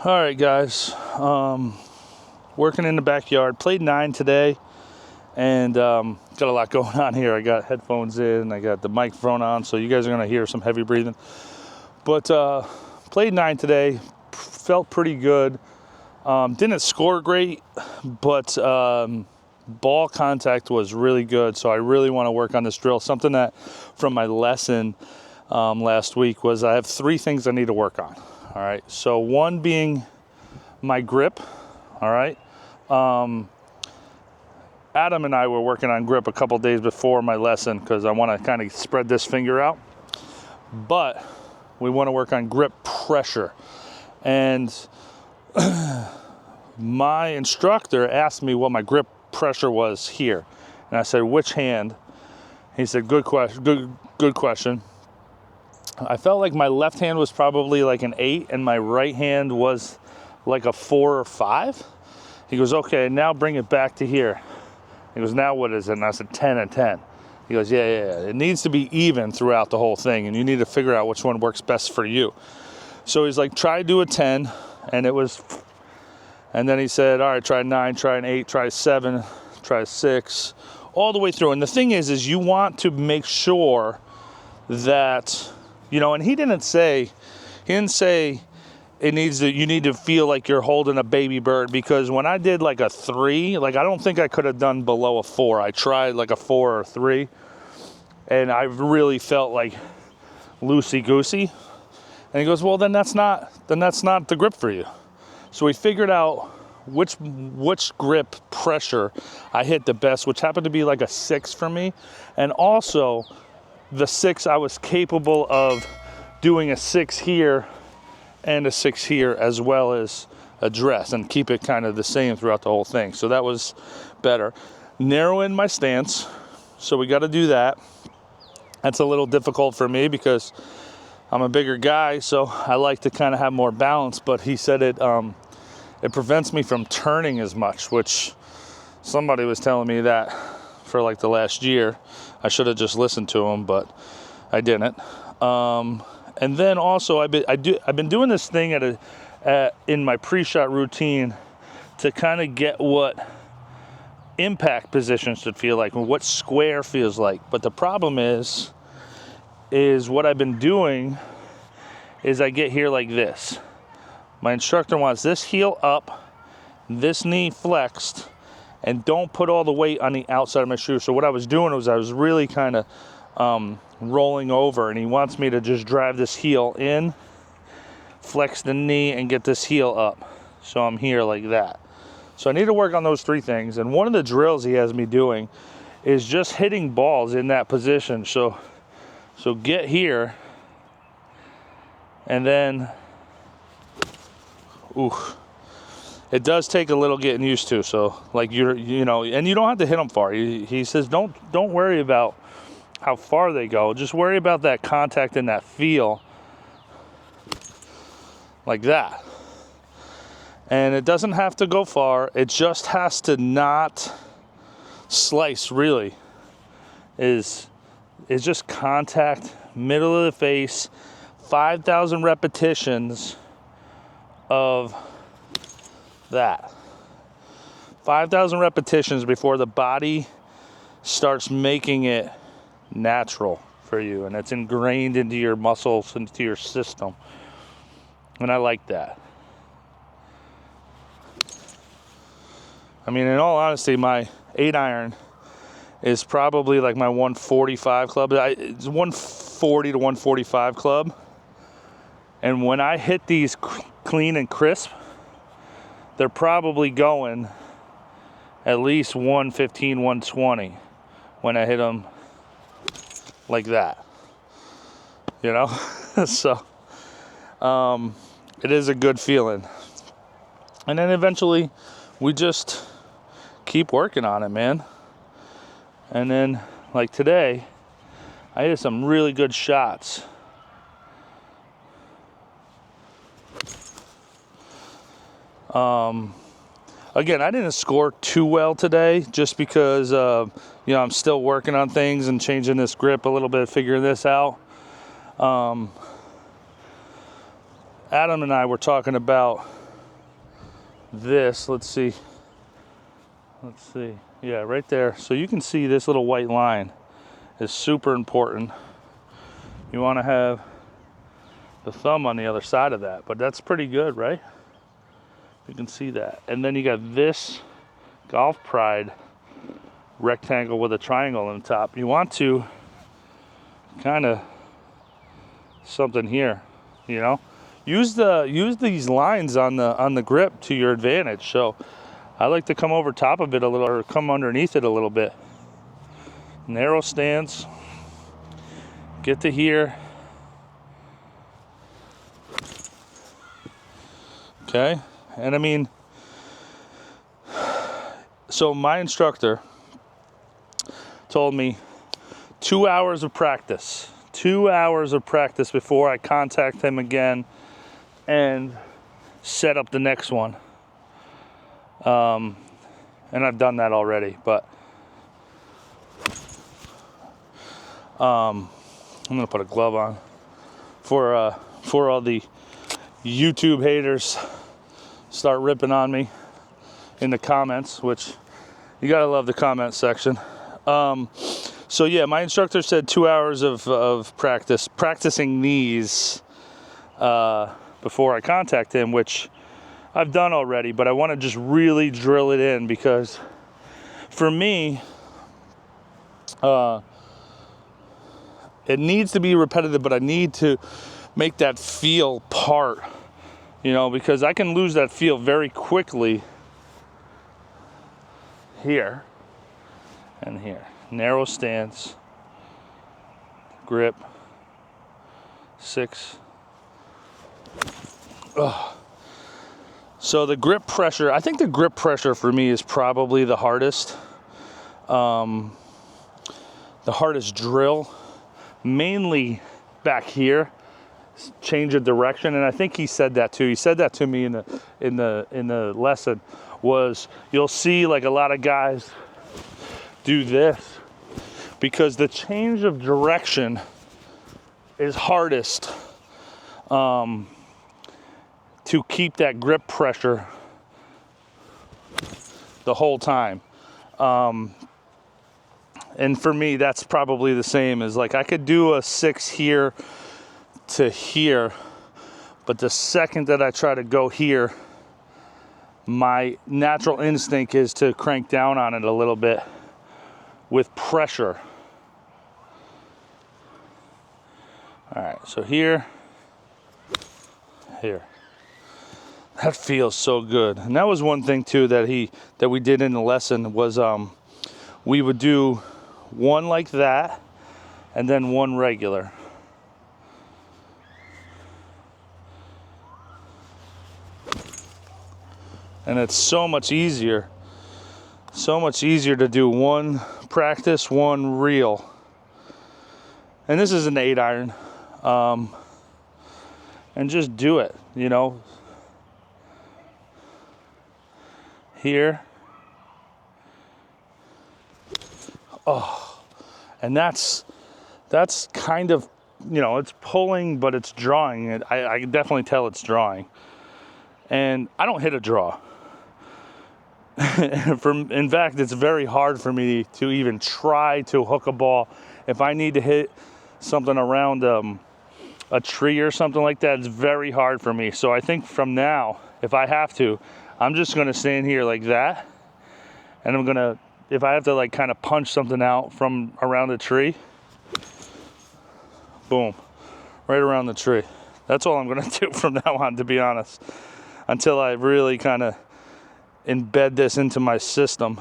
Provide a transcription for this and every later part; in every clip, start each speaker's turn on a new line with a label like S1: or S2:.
S1: All right, guys. Working in the backyard. Played 9 today, and got a lot going on here. I got headphones in. I got the microphone on, so you guys are going to hear some heavy breathing. But played 9 today. Felt pretty good. Didn't score great, but ball contact was really good. So I really want to work on this drill. Something that from my lesson last week was I have 3 things I need to work on. All right. So one being my grip. All right. Adam and I were working on grip a couple days before my lesson because I want to kind of spread this finger out. But we want to work on grip pressure. And my instructor asked me what my grip pressure was here. And I said, which hand? He said, good question. I felt like my left hand was probably like an 8 and my right hand was like a 4 or 5. He goes, okay, now bring it back to here. He goes, now what is it? And I said, 10 and 10. He goes, yeah. It needs to be even throughout the whole thing, and you need to figure out which one works best for you. So he's like, try to do a 10, and it was, and then he said, all right, try 9, try an 8, try 7, try 6, all the way through. And the thing is you want to make sure that, and he didn't say you need to feel like you're holding a baby bird, because when I did like a 3, like I don't think I could have done below a 4. I tried like a 4 or a 3, and I really felt like loosey-goosey. And he goes, well, then that's not the grip for you. So we figured out which grip pressure I hit the best, which happened to be like a 6 for me. And also the 6, I was capable of doing a 6 here and a 6 here, as well as address, and keep it kind of the same throughout the whole thing. So that was better. Narrow in my stance. So we got to do that. That's a little difficult for me because I'm a bigger guy, so I like to kind of have more balance. But he said it prevents me from turning as much, which somebody was telling me that for like the last year. I should have just listened to him, but I didn't. And then also I've been doing this thing in my pre-shot routine to kind of get what impact position should feel like and what square feels like. But the problem is what I've been doing is I get here like this. My instructor wants this heel up, this knee flexed, and don't put all the weight on the outside of my shoe. So what I was doing was I was really kind of rolling over, and he wants me to just drive this heel in, flex the knee, and get this heel up. So I'm here like that. So I need to work on those 3 things. And one of the drills he has me doing is just hitting balls in that position. So get here, and then, it does take a little getting used to. So like and you don't have to hit them far. He says don't worry about how far they go. Just worry about that contact and that feel, like that. And it doesn't have to go far. It just has to not slice, really. Is just contact, middle of the face, 5,000 repetitions of that. 5,000 repetitions before the body starts making it natural for you, and it's ingrained into your muscles, into your system. And I like that. I mean, in all honesty, my 8-iron is probably like my 145 club. It's 140 to 145 club. And when I hit these clean and crisp, they're probably going at least 115, 120 when I hit them like that, So it is a good feeling. And then eventually we just keep working on it, man. And then like today, I hit some really good shots. Again, I didn't score too well today just because, I'm still working on things and changing this grip a little bit, figuring this out. Adam and I were talking about this, let's see, yeah, right there. So you can see this little white line is super important. You want to have the thumb on the other side of that, but that's pretty good, right? You can see that. And then you got this Golf Pride rectangle with a triangle on the top. You want to kind of something here, you know, use these lines on the grip to your advantage. So I like to come over top of it a little, or come underneath it a little bit. Narrow stance, get to here. Okay, and I mean, so my instructor told me 2 hours of practice. 2 hours of practice before I contact him again and set up the next one. And I've done that already, but I'm gonna put a glove on for all the YouTube haters start ripping on me in the comments, which you gotta love the comment section. So yeah, my instructor said 2 hours of practicing these before I contact him, which I've done already, but I want to just really drill it in, because for me, it needs to be repetitive, but I need to make that feel part, you know, because I can lose that feel very quickly here and here. Narrow stance, grip, 6. Ugh. So the grip pressure, I think the grip pressure for me is probably the hardest. The hardest drill, mainly back here, change of direction. And I think he said that too. He said that to me in the lesson, was you'll see like a lot of guys do this, because the change of direction is hardest to keep that grip pressure the whole time. And for me, that's probably the same as, like, I could do a 6 here to here, but the second that I try to go here, my natural instinct is to crank down on it a little bit with pressure. All right, so here. That feels so good. And that was one thing too that we did in the lesson, was we would do one like that and then one regular. And it's so much easier to do one practice, one reel. And this is an 8-iron. And just do it, you know. Here. Oh, and that's kind of, you know, it's pulling, but it's drawing. I can definitely tell it's drawing. And I don't hit a draw. In fact, it's very hard for me to even try to hook a ball. If I need to hit something around a tree or something like that, it's very hard for me. So I think from now, if I have to, I'm just going to stand here like that. And I'm going to, if I have to like kind of punch something out from around the tree, boom, right around the tree. That's all I'm going to do from now on, to be honest, until I really kind of embed this into my system.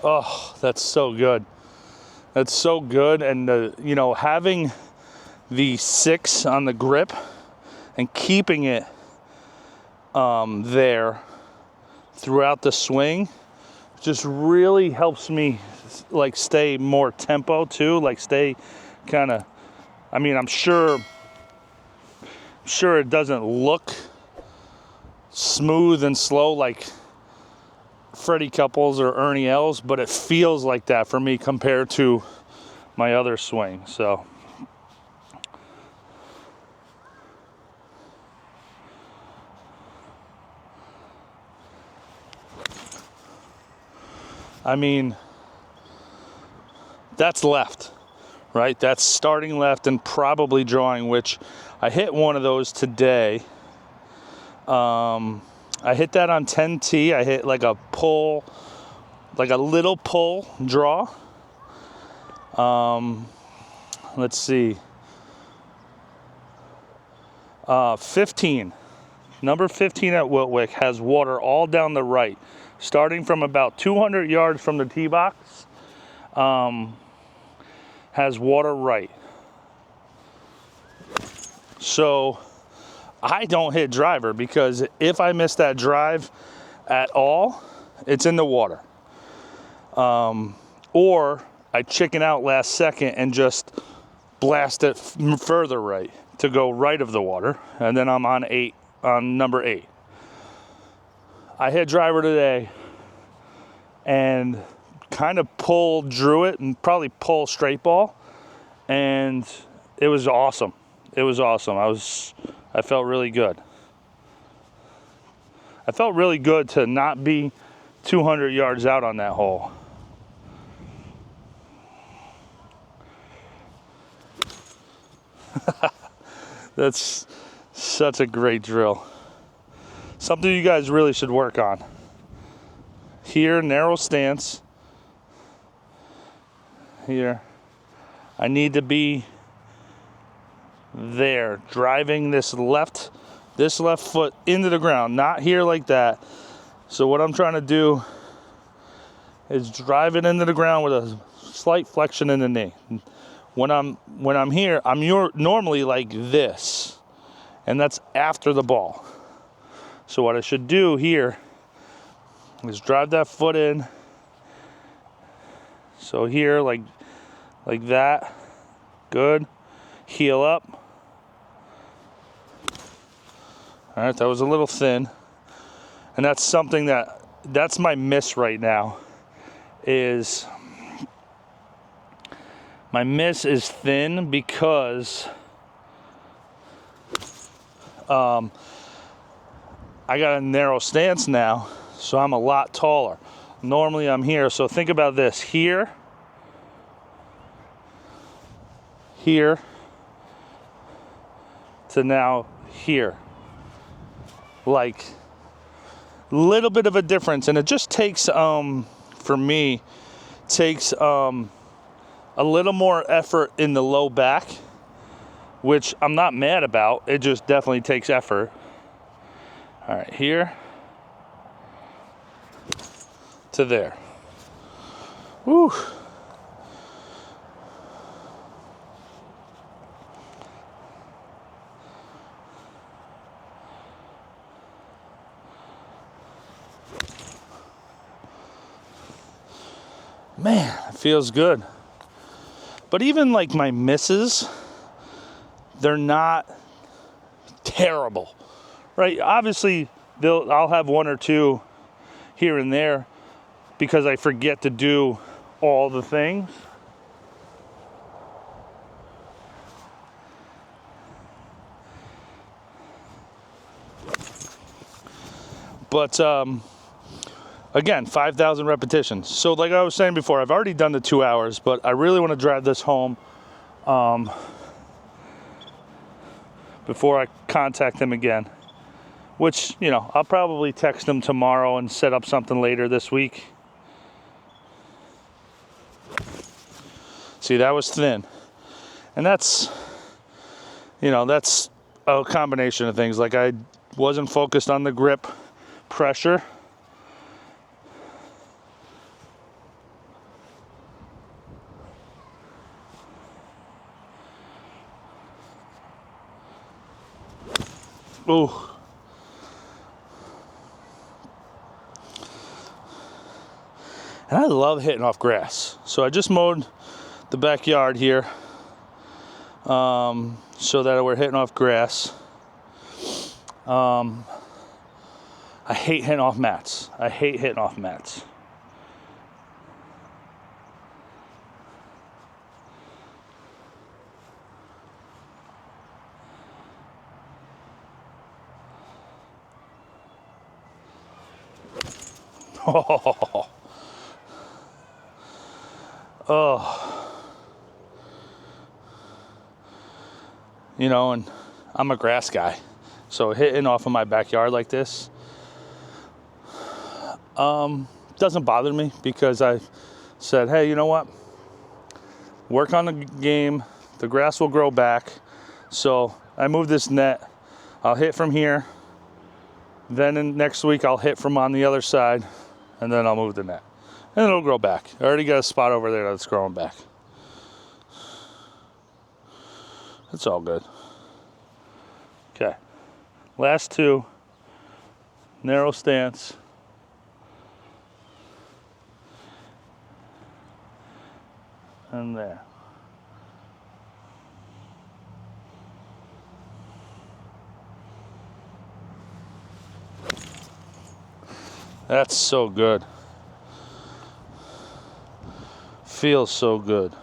S1: Oh, that's so good. That's so good. And, you know, having the 6 on the grip and keeping it there throughout the swing just really helps me, like, stay more tempo too, like stay kind of, I mean, I'm sure it doesn't look smooth and slow like Freddie Couples or Ernie Els, but it feels like that for me compared to my other swing. So I mean, that's left, right? That's starting left and probably drawing, which I hit one of those today. I hit that on 10T. I hit like a pull, like a little pull draw. Let's see. 15. Number 15 at Wiltwick has water all down the right, starting from about 200 yards from the tee box. Has water right. So I don't hit driver because if I miss that drive at all, it's in the water. Or I chicken out last second and just blast it further right to go right of the water, and then I'm on number 8. I hit driver today and kind of drew it and probably pull straight ball, and it was awesome. It was awesome. I felt really good. I felt really good to not be 200 yards out on that hole. That's such a great drill. Something you guys really should work on. Here, narrow stance. Here. I need to be there, driving this left foot into the ground, not here like that. So what I'm trying to do is drive it into the ground with a slight flexion in the knee. When I'm here, I'm normally like this, and that's after the ball. So what I should do here is drive that foot in. So here, like that. Good. Heel up. All right, that was a little thin. And that's something that's my miss right now. My miss is thin because I got a narrow stance now, so I'm a lot taller. Normally I'm here, so think about this. Here, to now here. Like, little bit of a difference, and it just takes, for me, a little more effort in the low back, which I'm not mad about. It just definitely takes effort. All right, here to there. Woo. Man, it feels good. But even like my misses, they're not terrible, right? Obviously, I'll have one or two here and there because I forget to do all the things. But again, 5,000 repetitions. So like I was saying before, I've already done the 2 hours, but I really want to drive this home before I contact them again. Which, I'll probably text them tomorrow and set up something later this week. See, that was thin. And that's a combination of things. Like I wasn't focused on the grip pressure. Ooh. And I love hitting off grass. So I just mowed the backyard here so that we're hitting off grass. I I hate hitting off mats. I hate hitting off mats. Oh. Oh. You know, and I'm a grass guy. So hitting off of my backyard like this doesn't bother me, because I said, hey, you know what? Work on the game. The grass will grow back. So I move this net. I'll hit from here. Then next week I'll hit from on the other side, and then I'll move the net. And it'll grow back. I already got a spot over there that's growing back. It's all good. Okay. Last two. Narrow stance. And there. That's so good. Feels so good.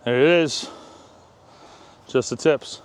S1: There it is. Just the tips.